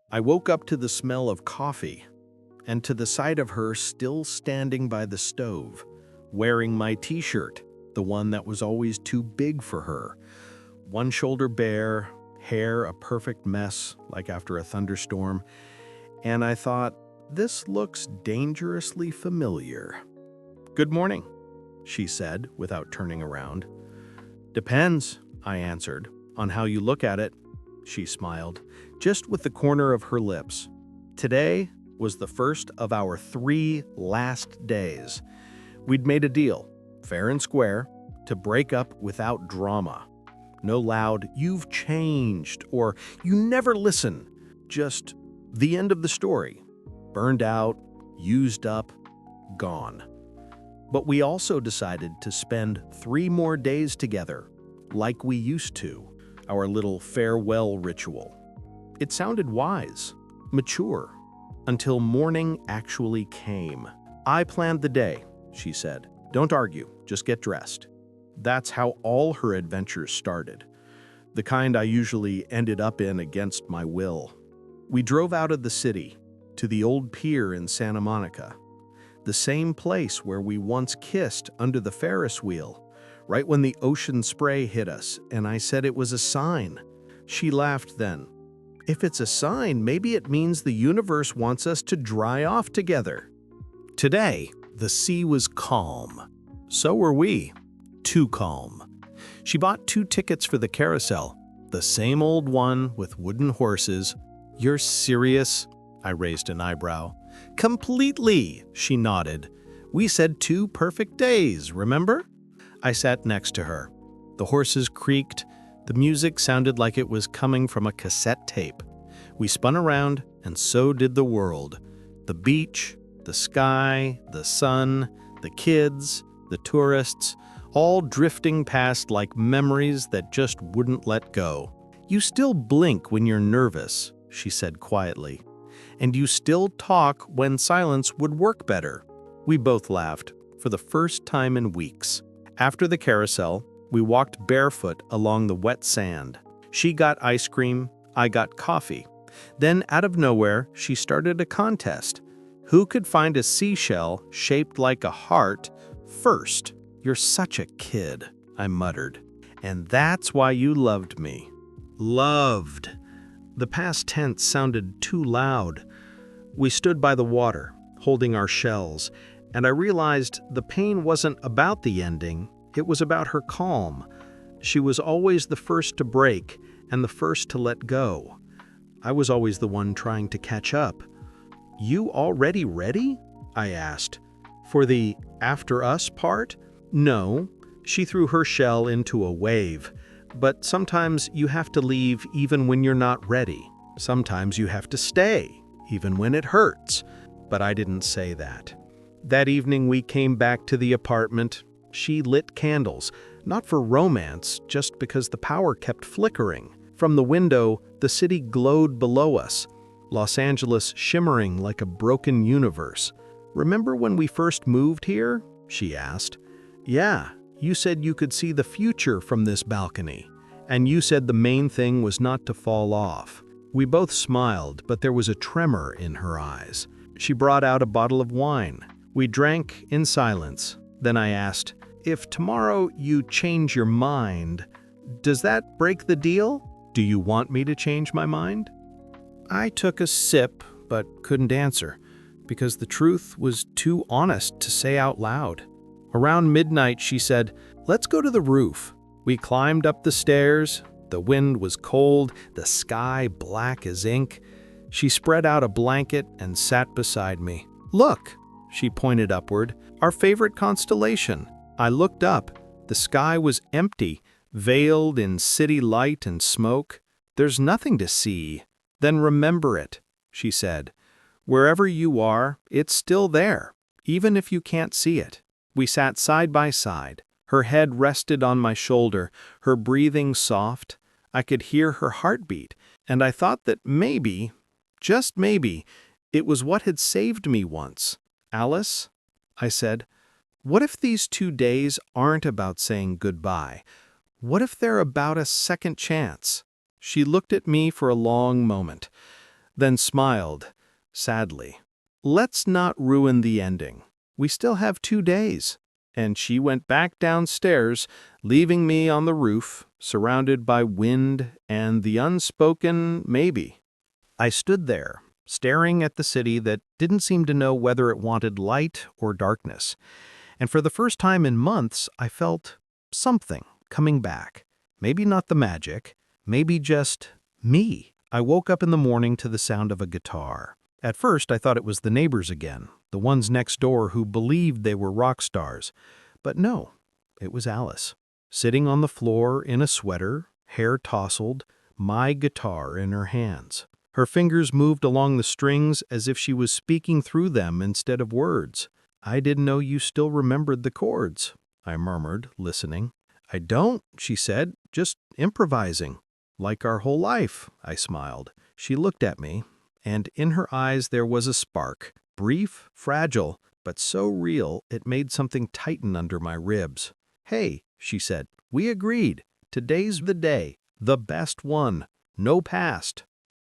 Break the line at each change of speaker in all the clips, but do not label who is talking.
I woke up to the smell of coffee and to the sight of her still standing by the stove, wearing my t-shirt, the one that was always too big for her. One shoulder bare, hair a perfect mess, like after a thunderstorm, and I thought, this looks dangerously familiar. "Good morning," she said without turning around. "Depends," I answered, "on how you look at it." She smiled, just with the corner of her lips. Today was the first of our 3 last days. We'd made a deal, fair and square, to break up without drama. No loud, "You've changed," or "You never listen." Just the end of the story. Burned out, used up, gone. But we also decided to spend 3 more days together, like we used to, our little farewell ritual. It sounded wise, mature, until morning actually came. "I planned the day," she said. "Don't argue, just get dressed." That's how all her adventures started, the kind I usually ended up in against my will. We drove out of the city to the old pier in Santa Monica, the same place where we once kissed under the Ferris wheel, right when the ocean spray hit us, and I said it was a sign. She laughed then. "If it's a sign, maybe it means the universe wants us to dry off together." Today, the sea was calm. So were we. Too calm. She bought 2 tickets for the carousel, the same old one with wooden horses. "You're serious?" I raised an eyebrow. "Completely," she nodded. "We said 2 perfect days, remember?" I sat next to her. The horses creaked. The music sounded like it was coming from a cassette tape. We spun around, and so did the world. The beach, the sky, the sun, the kids, the tourists, all drifting past like memories that just wouldn't let go. "You still blink when you're nervous," she said quietly. "And you still talk when silence would work better." We both laughed, for the first time in weeks. After the carousel, we walked barefoot along the wet sand. She got ice cream, I got coffee. Then, out of nowhere, she started a contest. Who could find a seashell shaped like a heart first? "You're such a kid," I muttered. "And that's why you loved me." Loved. The past tense sounded too loud. We stood by the water, holding our shells, and I realized the pain wasn't about the ending, it was about her calm. She was always the first to break and the first to let go. I was always the one trying to catch up. "You already ready?" I asked. "For the after us part?" "No." She threw her shell into a wave. "But sometimes you have to leave even when you're not ready. Sometimes you have to stay, even when it hurts." But I didn't say that. That evening we came back to the apartment. She lit candles, not for romance, just because the power kept flickering. From the window, the city glowed below us, Los Angeles shimmering like a broken universe. "Remember when we first moved here?" she asked. "Yeah, you said you could see the future from this balcony. And you said the main thing was not to fall off." We both smiled, but there was a tremor in her eyes. She brought out a bottle of wine. We drank in silence. Then I asked, "If tomorrow you change your mind, does that break the deal? Do you want me to change my mind?" I took a sip, but couldn't answer, because the truth was too honest to say out loud. Around midnight, she said, "Let's go to the roof." We climbed up the stairs. The wind was cold, the sky black as ink. She spread out a blanket and sat beside me. "Look," she pointed upward, "our favorite constellation." I looked up. The sky was empty, veiled in city light and smoke. "There's nothing to see." "Then remember it," she said. "Wherever you are, it's still there, even if you can't see it." We sat side by side. Her head rested on my shoulder, her breathing soft. I could hear her heartbeat, and I thought that maybe, just maybe, it was what had saved me once. "Alice," I said, "what if these 2 days aren't about saying goodbye? What if they're about a second chance?" She looked at me for a long moment. then smiled, sadly. "Let's not ruin the ending. We still have 2 days." And she went back downstairs, leaving me on the roof, surrounded by wind and the unspoken maybe. I stood there, staring at the city that didn't seem to know whether it wanted light or darkness. And for the first time in months, I felt something coming back. Maybe not the magic, maybe just me. I woke up in the morning to the sound of a guitar. At first, I thought it was the neighbors again, the ones next door who believed they were rock stars. But no, it was Alice, sitting on the floor in a sweater, hair tousled, my guitar in her hands. Her fingers moved along the strings as if she was speaking through them instead of words. "I didn't know you still remembered the chords," I murmured, listening. "I don't," she said, "just improvising." "Like our whole life," I smiled. She looked at me, and in her eyes there was a spark, brief, fragile, but so real it made something tighten under my ribs. "Hey," she said, "we agreed. Today's the day, the best one. No past.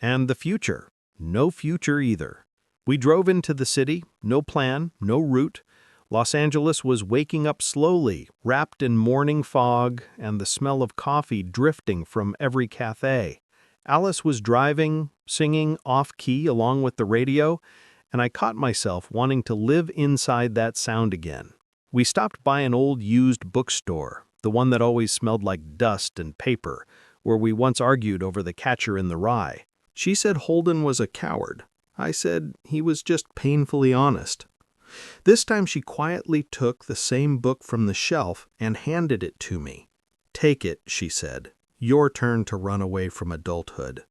And the future, no future either." We drove into the city, no plan, no route. Los Angeles was waking up slowly, wrapped in morning fog and the smell of coffee drifting from every cafe. Alice was driving, singing off-key along with the radio, and I caught myself wanting to live inside that sound again. We stopped by an old used bookstore, the one that always smelled like dust and paper, where we once argued over The Catcher in the Rye. She said Holden was a coward. I said he was just painfully honest. This time she quietly took the same book from the shelf and handed it to me. "Take it," she said. "Your turn to run away from adulthood."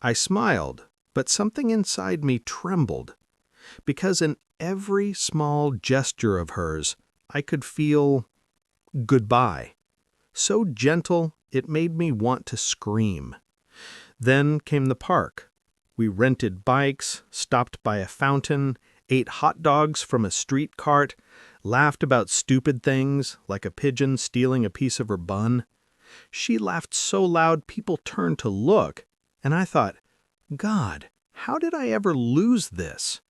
I smiled, but something inside me trembled, because in every small gesture of hers, I could feel goodbye. So gentle, it made me want to scream. Then came the park. We rented bikes, stopped by a fountain, ate hot dogs from a street cart, laughed about stupid things, like a pigeon stealing a piece of her bun. She laughed so loud people turned to look, and I thought, God, how did I ever lose this?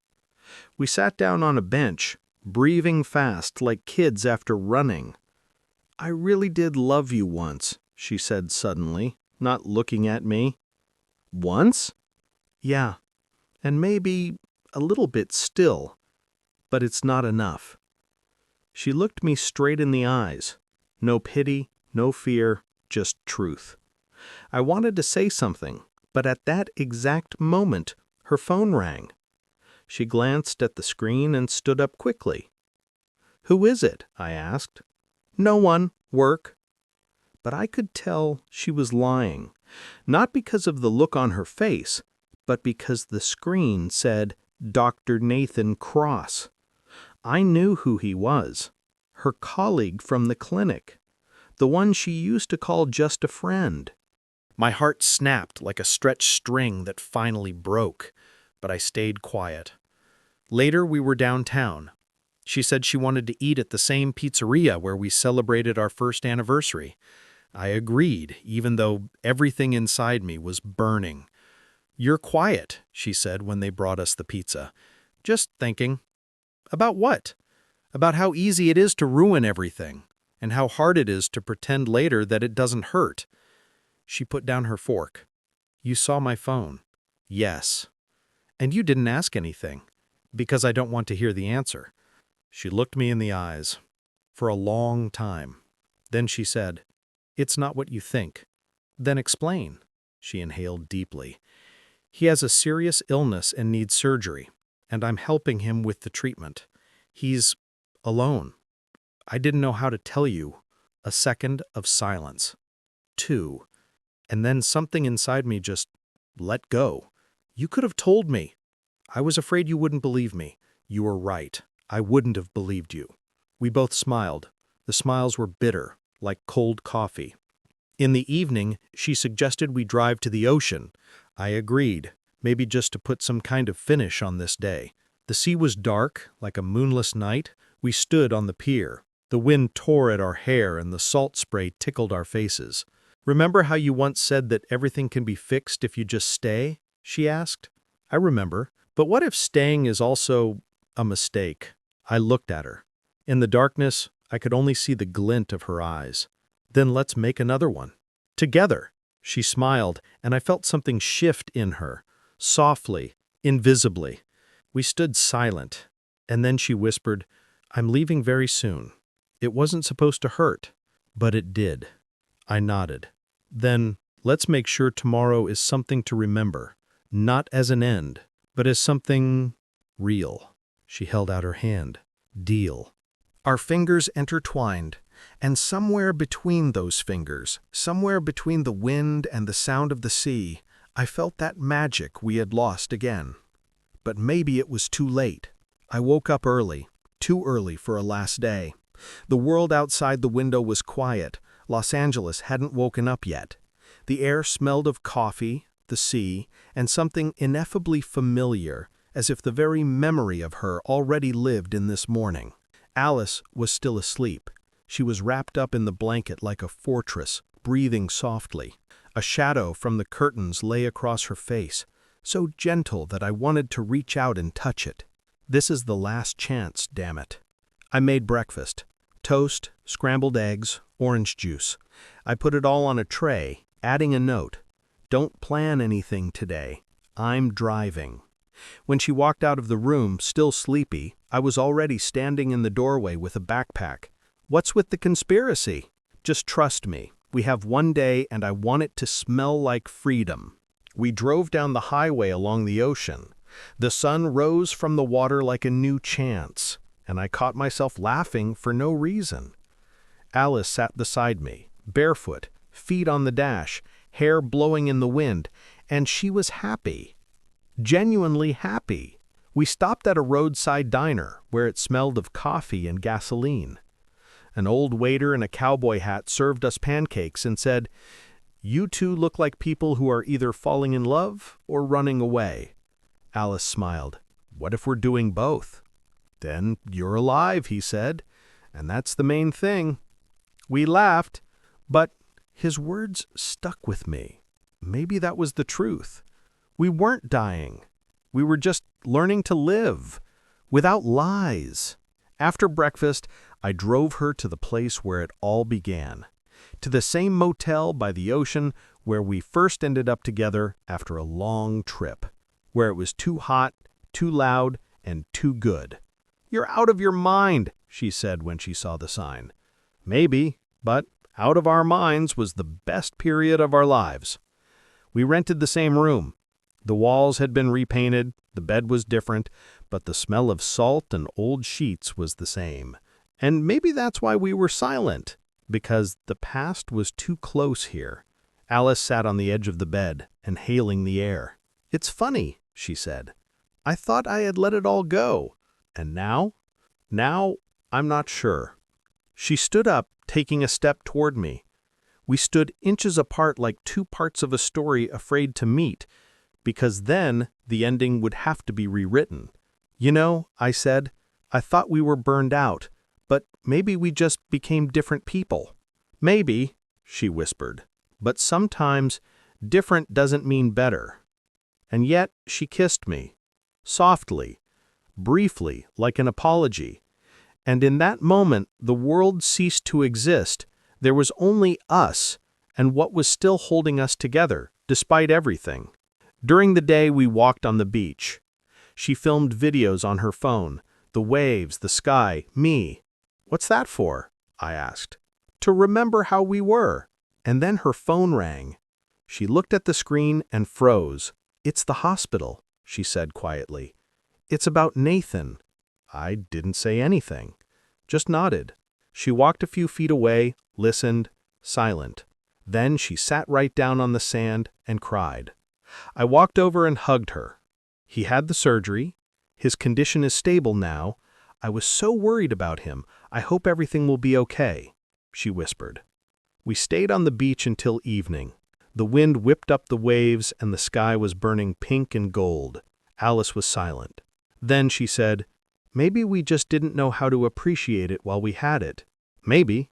We sat down on a bench, breathing fast like kids after running. "I really did love you once," she said suddenly, not looking at me. "Once?" "Yeah, and maybe a little bit still, but it's not enough." She looked me straight in the eyes. No pity, no fear, just truth. I wanted to say something, but at that exact moment, her phone rang. She glanced at the screen and stood up quickly. "Who is it?" I asked. "No one. Work." But I could tell she was lying, not because of the look on her face, but because the screen said Dr. Nathan Cross. I knew who he was, her colleague from the clinic, the one she used to call just a friend. My heart snapped like a stretched string that finally broke, but I stayed quiet. Later, we were downtown. She said she wanted to eat at the same pizzeria where we celebrated our first anniversary. I agreed, even though everything inside me was burning. "You're quiet," she said when they brought us the pizza. "Just thinking." "About what?" "About how easy it is to ruin everything, and how hard it is to pretend later that it doesn't hurt." She put down her fork. "You saw my phone." "Yes." "And you didn't ask anything." "Because I don't want to hear the answer." She looked me in the eyes for a long time. Then she said, "It's not what you think." "Then explain." She inhaled deeply. "He has a serious illness and needs surgery, and I'm helping him with the treatment. He's alone. I didn't know how to tell you." A second of silence. 2. And then something inside me just let go. "You could have told me." "I was afraid you wouldn't believe me." "You were right. I wouldn't have believed you." We both smiled. The smiles were bitter, like cold coffee. In the evening, she suggested we drive to the ocean. I agreed, maybe just to put some kind of finish on this day. The sea was dark, like a moonless night. We stood on the pier. The wind tore at our hair and the salt spray tickled our faces. "Remember how you once said that everything can be fixed if you just stay?" she asked. I remember. But what if staying is also a mistake? I looked at her. In the darkness, I could only see the glint of her eyes. Then let's make another one. Together. She smiled, and I felt something shift in her, softly, invisibly. We stood silent, and then she whispered, "I'm leaving very soon." It wasn't supposed to hurt, but it did. I nodded. Then, let's make sure tomorrow is something to remember, not as an end, but as something real. She held out her hand. Deal. Our fingers intertwined, and somewhere between those fingers, somewhere between the wind and the sound of the sea, I felt that magic we had lost again. But maybe it was too late. I woke up early, too early for a last day. The world outside the window was quiet. Los Angeles hadn't woken up yet. The air smelled of coffee, the sea, and something ineffably familiar, as if the very memory of her already lived in this morning. Alice was still asleep. She was wrapped up in the blanket like a fortress, breathing softly. A shadow from the curtains lay across her face, so gentle that I wanted to reach out and touch it. This is the last chance, damn it. I made breakfast. Toast, scrambled eggs, orange juice. I put it all on a tray, adding a note. Don't plan anything today. I'm driving. When she walked out of the room, still sleepy, I was already standing in the doorway with a backpack. What's with the conspiracy? Just trust me. We have one day and I want it to smell like freedom. We drove down the highway along the ocean. The sun rose from the water like a new chance, and I caught myself laughing for no reason. Alice sat beside me, barefoot, feet on the dash, hair blowing in the wind, and she was happy. Genuinely happy. We stopped at a roadside diner where it smelled of coffee and gasoline. An old waiter in a cowboy hat served us pancakes and said, "You two look like people who are either falling in love or running away." Alice smiled. "What if we're doing both?" "Then you're alive," he said, "and that's the main thing." We laughed, but his words stuck with me. Maybe that was the truth. We weren't dying. We were just learning to live, without lies. After breakfast, I drove her to the place where it all began, to the same motel by the ocean where we first ended up together after a long trip, where it was too hot, too loud, and too good. "You're out of your mind," she said when she saw the sign. Maybe, but out of our minds was the best period of our lives. We rented the same room. The walls had been repainted, the bed was different, but the smell of salt and old sheets was the same. And maybe that's why we were silent, because the past was too close here. Alice sat on the edge of the bed, inhaling the air. "It's funny," she said. "I thought I had let it all go. And now? Now, I'm not sure." She stood up, taking a step toward me. We stood inches apart like two parts of a story afraid to meet, because then the ending would have to be rewritten. "You know," I said, "I thought we were burned out, but maybe we just became different people." "Maybe," she whispered, "but sometimes different doesn't mean better." And yet she kissed me, softly, briefly, like an apology. And in that moment, the world ceased to exist. There was only us and what was still holding us together, despite everything. During the day, we walked on the beach. She filmed videos on her phone, the waves, the sky, me. "What's that for?" I asked. "To remember how we were." And then her phone rang. She looked at the screen and froze. "It's the hospital," she said quietly. "It's about Nathan." I didn't say anything, just nodded. She walked a few feet away, listened, silent. Then she sat right down on the sand and cried. I walked over and hugged her. "He had the surgery. His condition is stable now. I was so worried about him. I hope everything will be okay," she whispered. We stayed on the beach until evening. The wind whipped up the waves and the sky was burning pink and gold. Alice was silent. Then she said, "Maybe we just didn't know how to appreciate it while we had it. Maybe.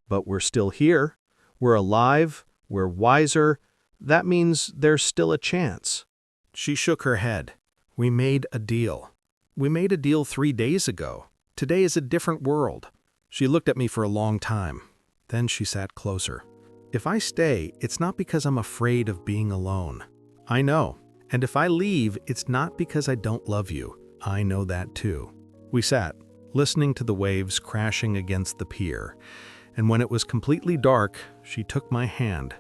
But we're still here. We're alive. We're wiser. That means there's still a chance." She shook her head. We made a deal. We made a deal 3 days ago. Today is a different world. She looked at me for a long time. Then she sat closer. If I stay, it's not because I'm afraid of being alone. I know. And if I leave, it's not because I don't love you. I know that too. We sat, listening to the waves crashing against the pier. And when it was completely dark, she took my hand.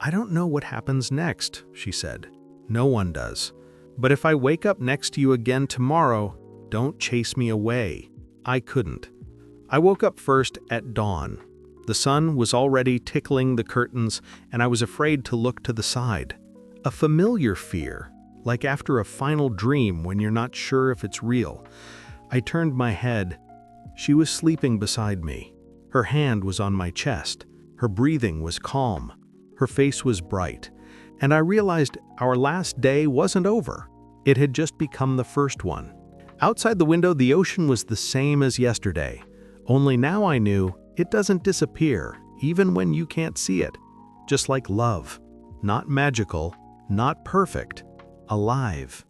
I don't know what happens next, she said. No one does. But if I wake up next to you again tomorrow, don't chase me away. I couldn't. I woke up first at dawn. The sun was already tickling the curtains, and I was afraid to look to the side. A familiar fear, like after a final dream when you're not sure if it's real. I turned my head. She was sleeping beside me. Her hand was on my chest. Her breathing was calm. Her face was bright. And I realized our last day wasn't over. It had just become the first one. Outside the window, the ocean was the same as yesterday. Only now I knew it doesn't disappear, even when you can't see it. Just like love. Not magical, not perfect, alive.